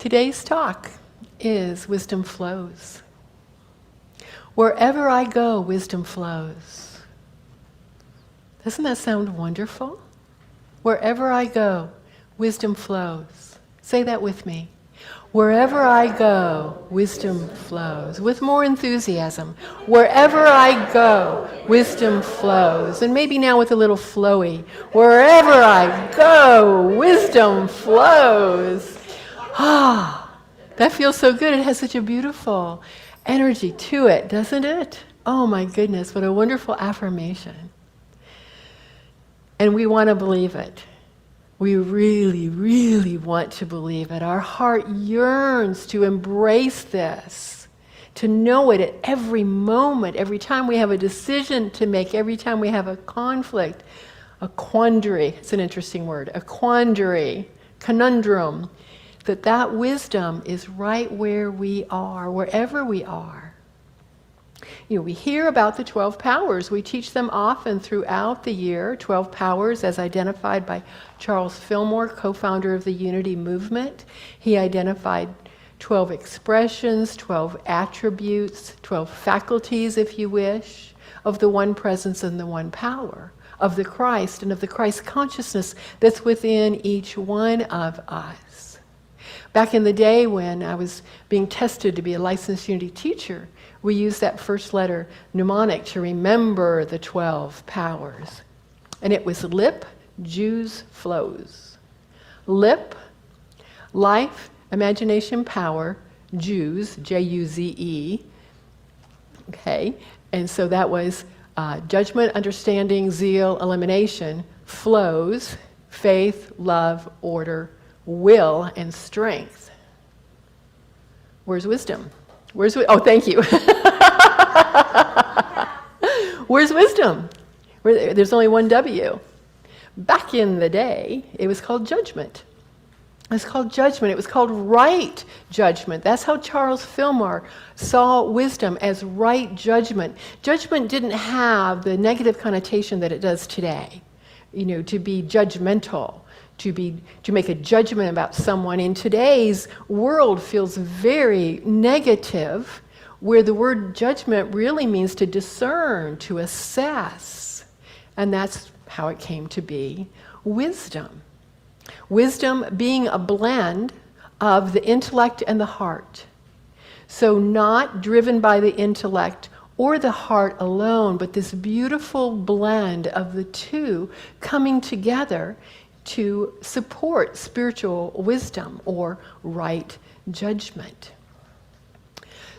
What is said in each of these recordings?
Today's talk is Wisdom Flows. Wherever I go, wisdom flows. Doesn't that sound wonderful? Wherever I go, wisdom flows. Say that with me. Wherever I go, wisdom flows. With more enthusiasm. Wherever I go, wisdom flows. And maybe now with a little flowy. Wherever I go, wisdom flows. Ah, that feels so good. It has such a beautiful energy to it, doesn't it? Oh my goodness, what a wonderful affirmation. And we want to believe it. We really, really want to believe it. Our heart yearns to embrace this, to know it at every moment, every time we have a decision to make, every time we have a conflict, a quandary. It's an interesting word, a quandary, conundrum, that wisdom is right where we are, wherever we are. You know, we hear about the 12 powers. We teach them often throughout the year. 12 powers as identified by Charles Fillmore, co-founder of the Unity Movement. He identified 12 expressions, 12 attributes, 12 faculties, if you wish, of the one presence and the one power, of the Christ and of the Christ consciousness that's within each one of us. Back in the day when I was being tested to be a licensed Unity teacher, we used that first letter mnemonic to remember the 12 powers. And it was lip, Jews, flows. Lip, life, imagination, power, Jews, Juze. Okay, and so that was judgment, understanding, zeal, elimination, flows, faith, love, order, will, and strength. Where's wisdom? Oh, thank you. Where's wisdom? There's only one W. Back in the day, it was called judgment. It was called judgment. It was called right judgment. That's how Charles Fillmore saw wisdom, as right judgment. Judgment didn't have the negative connotation that it does today. You know, to be judgmental, to make a judgment about someone in today's world feels very negative, where the word judgment really means to discern, to assess. And that's how it came to be wisdom. Wisdom being a blend of the intellect and the heart. So not driven by the intellect or the heart alone, but this beautiful blend of the two coming together to support spiritual wisdom or right judgment.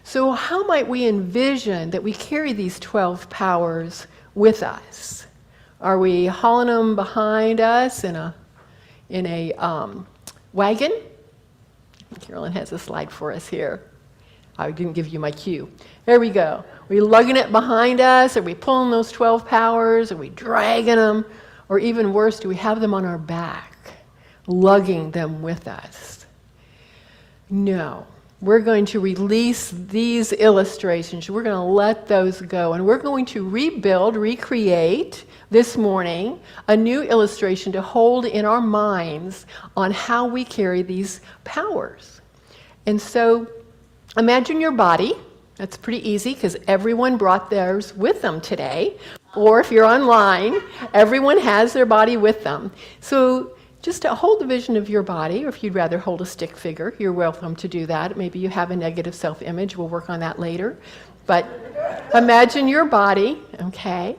So how might we envision that we carry these 12 powers with us? Are we hauling them behind us in a wagon? Carolyn has a slide for us here. I didn't give you my cue. There we go. Are we lugging it behind us? Are we pulling those 12 powers? Are we dragging them? Or even worse, do we have them on our back, lugging them with us? No. We're going to release these illustrations. We're going to let those go. And we're going to recreate this morning a new illustration to hold in our minds on how we carry these powers. And so imagine your body. That's pretty easy because everyone brought theirs with them today. Or if you're online, everyone has their body with them. So just to hold the vision of your body, or if you'd rather hold a stick figure, you're welcome to do that. Maybe you have a negative self-image. We'll work on that later. But imagine your body, okay?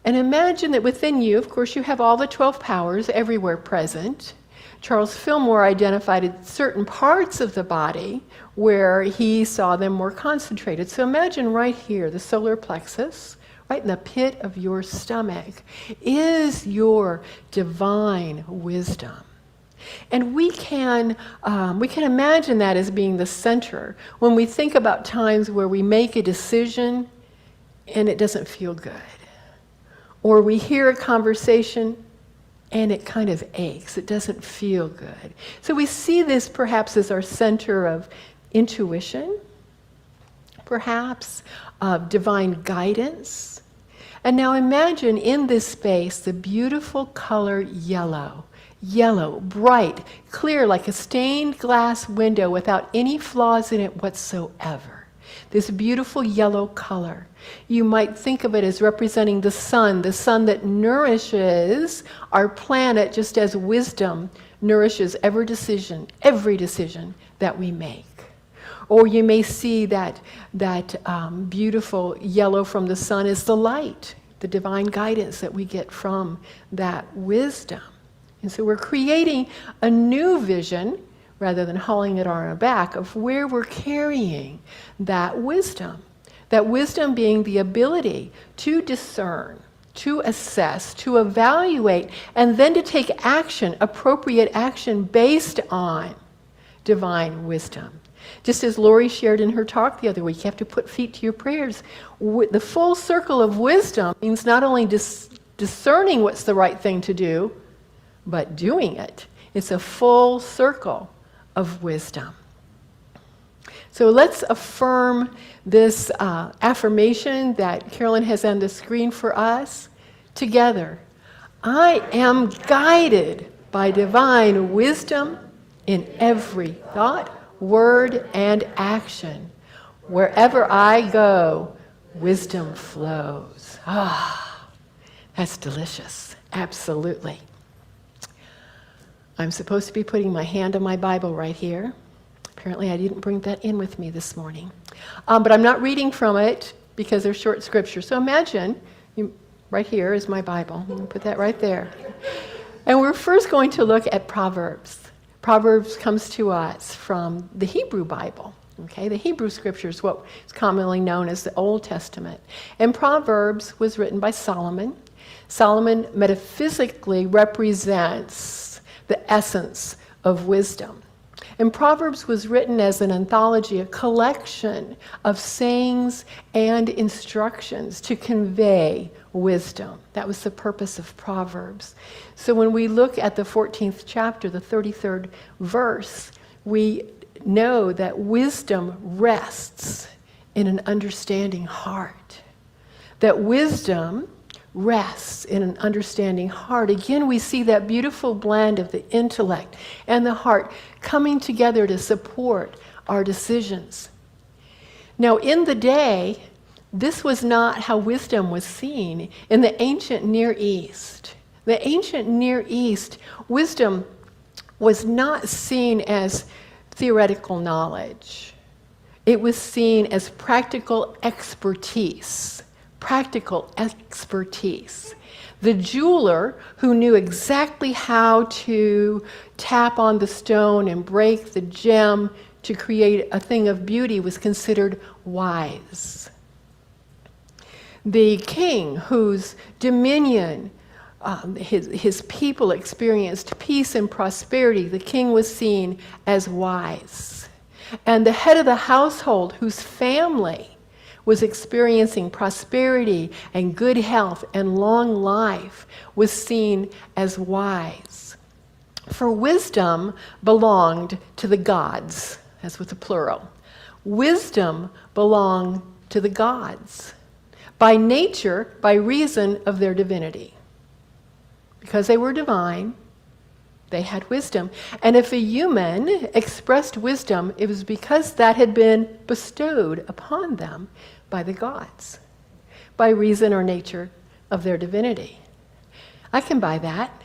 And imagine that within you, of course, you have all the 12 powers everywhere present. Charles Fillmore identified certain parts of the body where he saw them more concentrated. So imagine right here, the solar plexus, right in the pit of your stomach, is your divine wisdom. And we can imagine that as being the center when we think about times where we make a decision and it doesn't feel good. Or we hear a conversation and it kind of aches. It doesn't feel good. So we see this perhaps as our center of intuition, perhaps of divine guidance. And now imagine in this space the beautiful color yellow. yellow, bright, clear, like a stained glass window without any flaws in it whatsoever. This beautiful yellow color. You might think of it as representing the sun that nourishes our planet, just as wisdom nourishes every decision that we make. Or you may see that beautiful yellow from the sun is the light, the divine guidance that we get from that wisdom. And so we're creating a new vision, rather than hauling it on our back, of where we're carrying that wisdom. That wisdom being the ability to discern, to assess, to evaluate, and then to take action, appropriate action based on divine wisdom. Just as Lori shared in her talk the other week, you have to put feet to your prayers. The full circle of wisdom means not only discerning what's the right thing to do, but doing it. It's a full circle of wisdom. So let's affirm this affirmation that Carolyn has on the screen for us together. I am guided by divine wisdom in every thought, word, and action. Wherever I go, wisdom flows. Ah, that's delicious. Absolutely. I'm supposed to be putting my hand on my Bible right here. Apparently I didn't bring that in with me this morning. But I'm not reading from it because they're short scriptures. So imagine, right here is my Bible. I'm going to put that right there. And we're first going to look at Proverbs. Proverbs comes to us from the Hebrew Bible. Okay, the Hebrew scriptures, what is commonly known as the Old Testament. And Proverbs was written by Solomon. Solomon metaphysically represents the essence of wisdom. And Proverbs was written as an anthology, a collection of sayings and instructions to convey wisdom. That was the purpose of Proverbs. So when we look at the 14th chapter, the 33rd verse, we know that wisdom rests in an understanding heart. That wisdom rests in an understanding heart. Again, we see that beautiful blend of the intellect and the heart coming together to support our decisions. Now, in the day, this was not how wisdom was seen in the ancient Near East. The ancient Near East, wisdom was not seen as theoretical knowledge. It was seen as practical expertise. Practical expertise. The jeweler who knew exactly how to tap on the stone and break the gem to create a thing of beauty was considered wise. The king whose dominion his people experienced peace and prosperity, the king was seen as wise. And the head of the household whose family was experiencing prosperity and good health and long life was seen as wise. For wisdom belonged to the gods, that's with the plural. Wisdom belonged to the gods by nature, by reason of their divinity. Because they were divine, they had wisdom. And if a human expressed wisdom, it was because that had been bestowed upon them by the gods, by reason or nature of their divinity. I can buy that.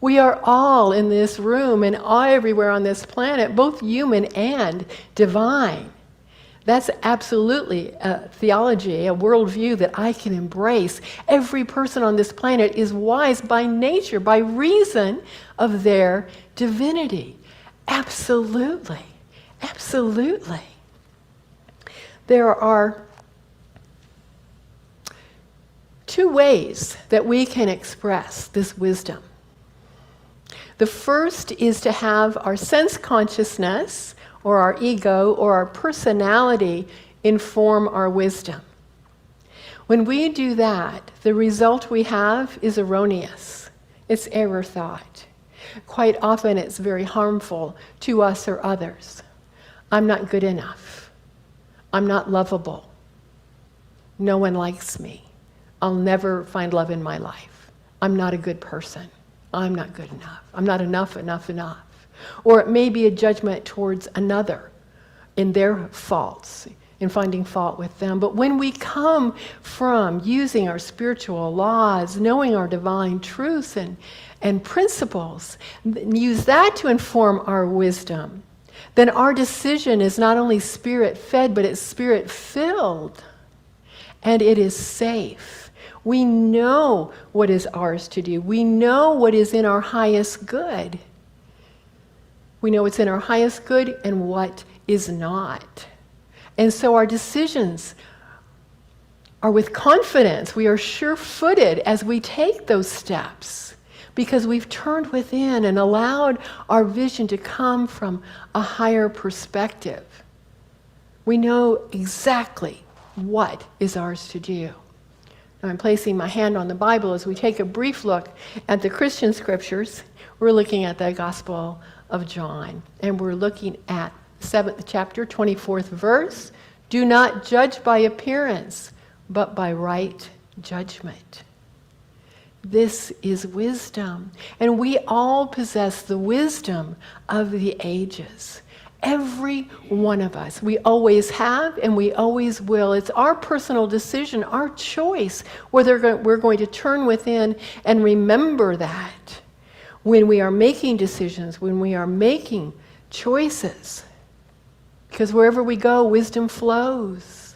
We are all in this room and everywhere on this planet, both human and divine. That's absolutely a theology, a worldview that I can embrace. Every person on this planet is wise by nature, by reason of their divinity. Absolutely. Absolutely. There are two ways that we can express this wisdom. The first is to have our sense consciousness, or our ego, or our personality inform our wisdom. When we do that, the result we have is erroneous. It's error thought. Quite often it's very harmful to us or others. I'm not good enough. I'm not lovable. No one likes me. I'll never find love in my life. I'm not a good person. I'm not good enough. I'm not enough. Or it may be a judgment towards another in their faults, in finding fault with them. But when we come from using our spiritual laws, knowing our divine truths and principles, use that to inform our wisdom, then our decision is not only spirit-fed, but it's spirit-filled. And it is safe. We know what is ours to do. We know what is in our highest good. We know what's in our highest good and what is not. And so our decisions are with confidence. We are sure-footed as we take those steps because we've turned within and allowed our vision to come from a higher perspective. We know exactly what is ours to do. Now I'm placing my hand on the Bible as we take a brief look at the Christian scriptures. We're looking at the Gospel of John, and we're looking at 7th chapter, 24th verse. Do not judge by appearance, but by right judgment. This is wisdom, and we all possess the wisdom of the ages. Every one of us. We always have and we always will. It's our personal decision, our choice, whether we're going to turn within and remember that when we are making decisions, when we are making choices. Because wherever we go, wisdom flows.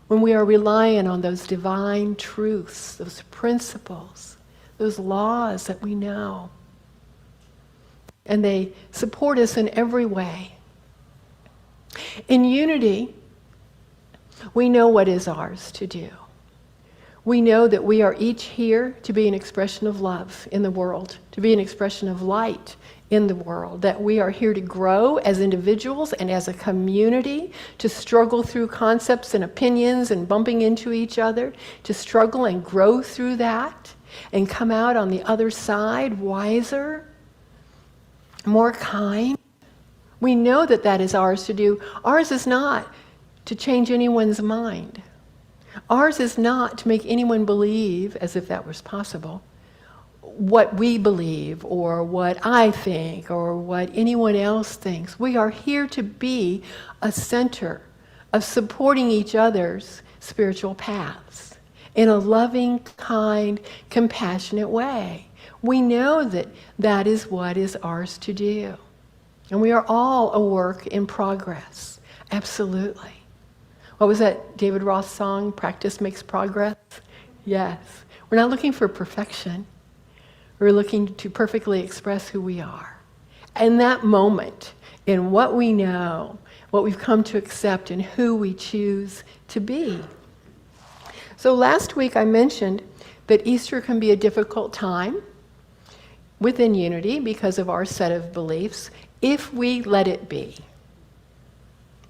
When we are relying on those divine truths, those principles, those laws that we know. And they support us in every way. In unity, we know what is ours to do. We know that we are each here to be an expression of love in the world, to be an expression of light in the world, that we are here to grow as individuals and as a community, to struggle through concepts and opinions and bumping into each other, to struggle and grow through that and come out on the other side wiser, more kind. We know that that is ours to do. Ours is not to change anyone's mind. Ours is not to make anyone believe, as if that was possible, what we believe or what I think or what anyone else thinks. We are here to be a center of supporting each other's spiritual paths in a loving, kind, compassionate way. We know that that is what is ours to do. And we are all a work in progress. Absolutely. What was that David Roth song, Practice Makes Progress? Yes. We're not looking for perfection. We're looking to perfectly express who we are. In that moment, in what we know, what we've come to accept, and who we choose to be. So last week I mentioned that Easter can be a difficult time within unity because of our set of beliefs, if we let it be.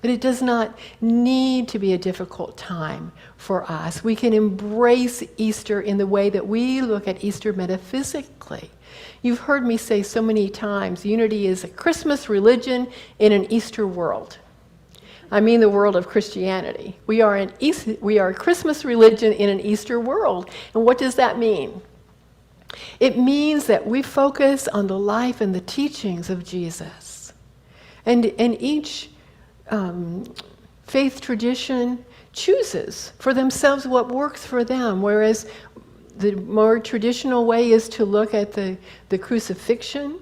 But it does not need to be a difficult time for us. We can embrace Easter in the way that we look at Easter metaphysically. You've heard me say so many times, unity is a Christmas religion in an Easter world. I mean the world of Christianity. We are a Christmas religion in an Easter world. And what does that mean? It means that we focus on the life and the teachings of Jesus. And each faith tradition chooses for themselves what works for them, whereas the more traditional way is to look at the crucifixion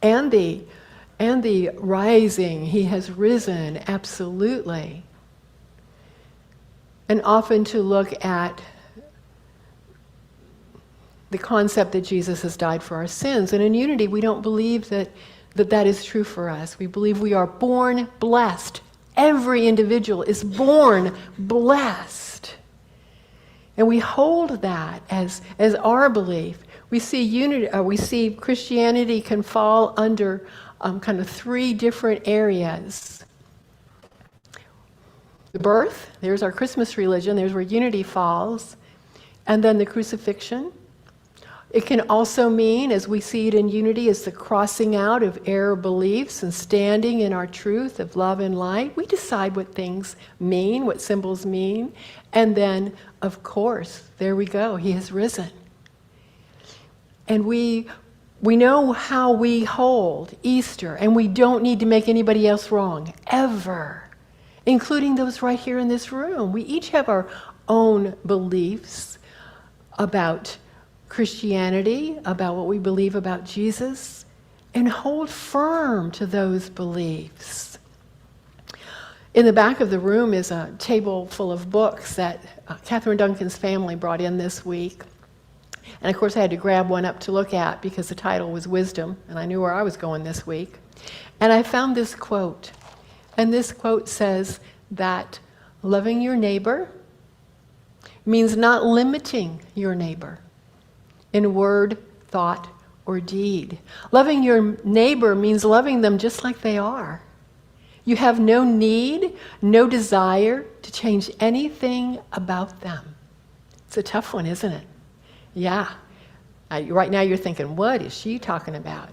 and the rising. He has risen, absolutely. And often to look at the concept that Jesus has died for our sins. And in unity, we don't believe that is true for us. We believe we are born blessed. Every individual is born blessed. And we hold that as our belief. We see Christianity can fall under kind of three different areas. The birth, there's our Christmas religion, there's where unity falls. And then the crucifixion. It can also mean, as we see it in unity, is the crossing out of error beliefs and standing in our truth of love and light. We decide what things mean, what symbols mean. And then, of course, there we go, he has risen. And we know how we hold Easter, and we don't need to make anybody else wrong, ever, including those right here in this room. We each have our own beliefs about Christianity, about what we believe about Jesus, and hold firm to those beliefs. In the back of the room is a table full of books that Catherine Duncan's family brought in this week. And of course I had to grab one up to look at because the title was Wisdom, and I knew where I was going this week. And I found this quote. And this quote says that loving your neighbor means not limiting your neighbor in word, thought, or deed. Loving your neighbor means loving them just like they are. You have no need, no desire to change anything about them. It's a tough one, isn't it? Yeah. Right now you're thinking, what is she talking about?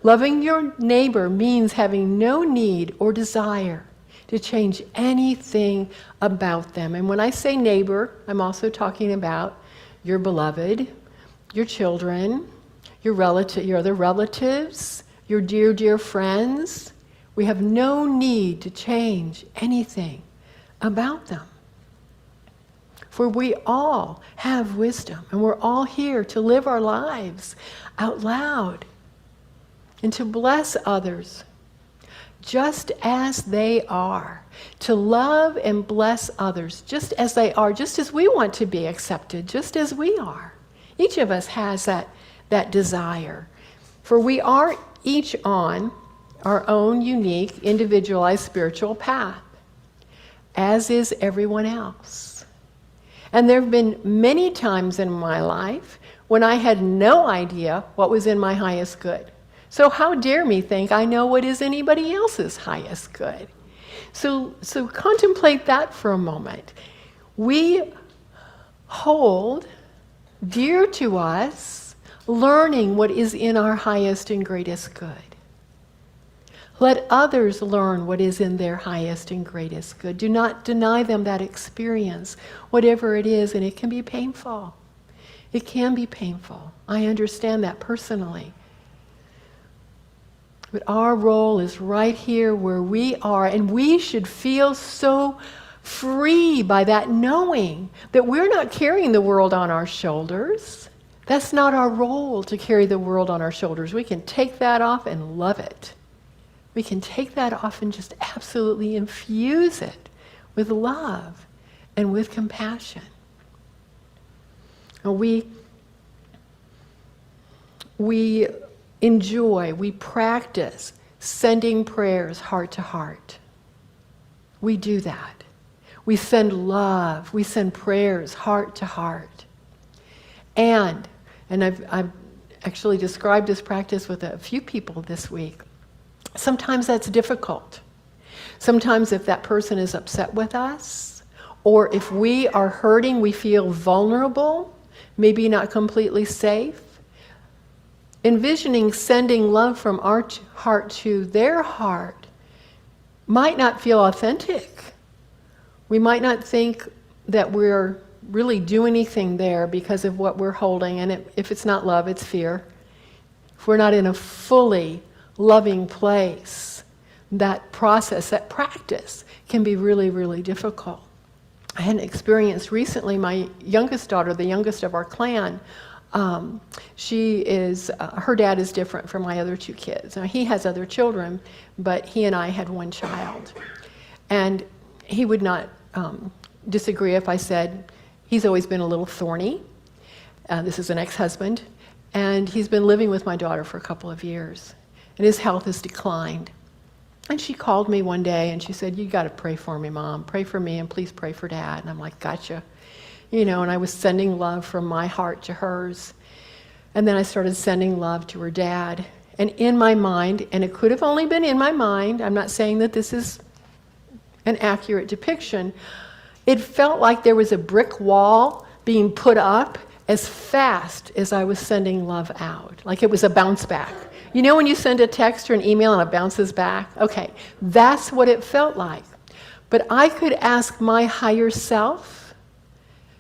Loving your neighbor means having no need or desire to change anything about them. And when I say neighbor, I'm also talking about your beloved, your children, your other relatives, your dear, dear friends. We have no need to change anything about them. For we all have wisdom, and we're all here to live our lives out loud and to bless others just as they are, to love and bless others just as they are, just as we want to be accepted, just as we are. Each of us has that desire. For we are each on our own unique, individualized spiritual path, as is everyone else. And there have been many times in my life when I had no idea what was in my highest good. So how dare me think I know what is anybody else's highest good? So contemplate that for a moment. We hold dear to us learning what is in our highest and greatest good. Let others learn what is in their highest and greatest good. Do not deny them that experience, whatever it is, and it can be painful. It can be painful. I understand that personally. But our role is right here where we are, and we should feel so free by that, knowing that we're not carrying the world on our shoulders. That's not our role, to carry the world on our shoulders. We can take that off and love it. We can take that off and just absolutely infuse it with love and with compassion. And we enjoy, we practice sending prayers heart to heart. We do that. We send love, we send prayers heart to heart. And I've actually described this practice with a few people this week. Sometimes that's difficult. Sometimes if that person is upset with us, or if we are hurting, we feel vulnerable, maybe not completely safe, envisioning sending love from our heart to their heart might not feel authentic. We might not think that we're really doing anything there because of what we're holding, and if it's not love, it's fear. If we're not in a fully loving place, that process, that practice can be really, really difficult. I had an experience recently. My youngest daughter, the youngest of our clan, her dad is different from my other two kids. Now, he has other children, but he and I had one child. And he would not disagree if I said he's always been a little thorny. This is an ex-husband. And he's been living with my daughter for a couple of years. And his health has declined. And she called me one day and she said, "You got to pray for me, Mom. Pray for me and please pray for Dad." And I'm like, "Gotcha." And I was sending love from my heart to hers. And then I started sending love to her dad. And in my mind, and it could have only been in my mind, I'm not saying that this is an accurate depiction, it felt like there was a brick wall being put up as fast as I was sending love out. Like it was a bounce back. When you send a text or an email and it bounces back? Okay, that's what it felt like. But I could ask my higher self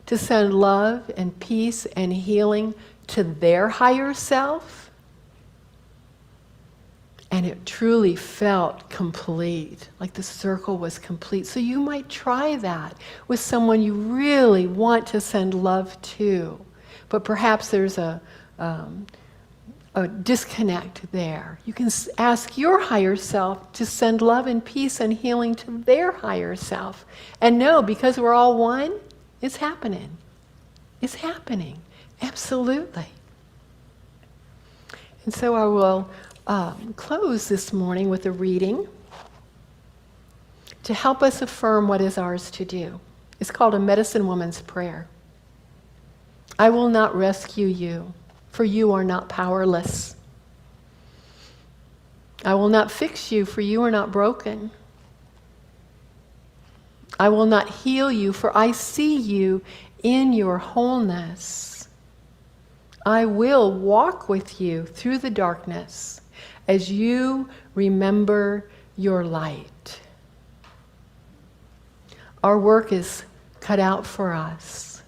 to send love and peace and healing to their higher self, and it truly felt complete, like the circle was complete. So you might try that with someone you really want to send love to, but perhaps there's a disconnect there. You can ask your higher self to send love and peace and healing to their higher self. And know, because we're all one, it's happening. It's happening. Absolutely. And so I will close this morning with a reading to help us affirm what is ours to do. It's called a Medicine Woman's Prayer. I will not rescue you, for you are not powerless. I will not fix you, for you are not broken. I will not heal you, for I see you in your wholeness. I will walk with you through the darkness as you remember your light. Our work is cut out for us.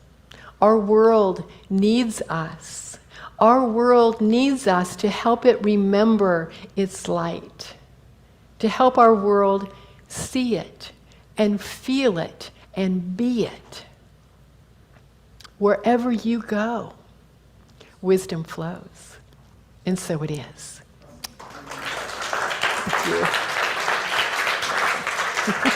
Our world needs us. Our world needs us to help it remember its light, to help our world see it and feel it and be it. Wherever you go, wisdom flows. And so it is. Thank you.